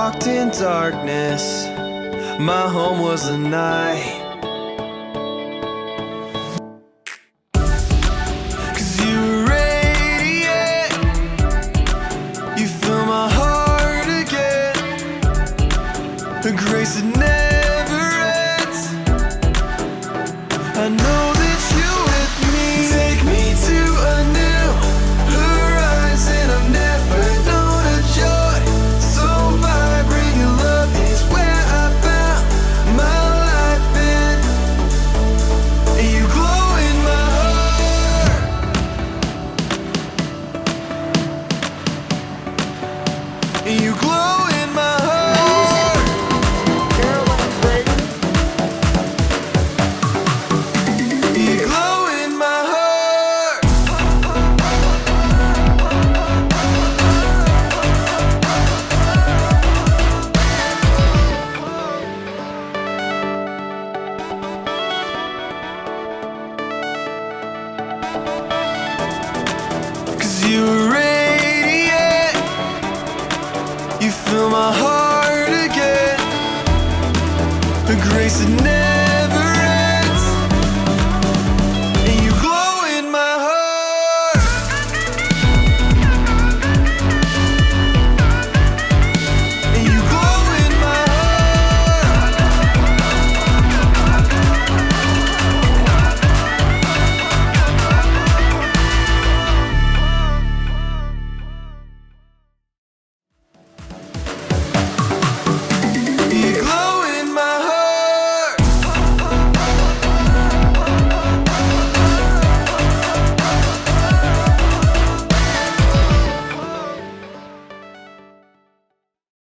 walked in darkness, my home was the night. 'Cause you radiate, you fill my heart again, a grace that never ends. I know that you with me, take me to a new horizon. I've never known a joy so vibrant. Your love is where I found my life in, and you glow in my heart. And you glow in my heart. You glow in my heart. Cause you radiate, you fill my heart again, a grace that never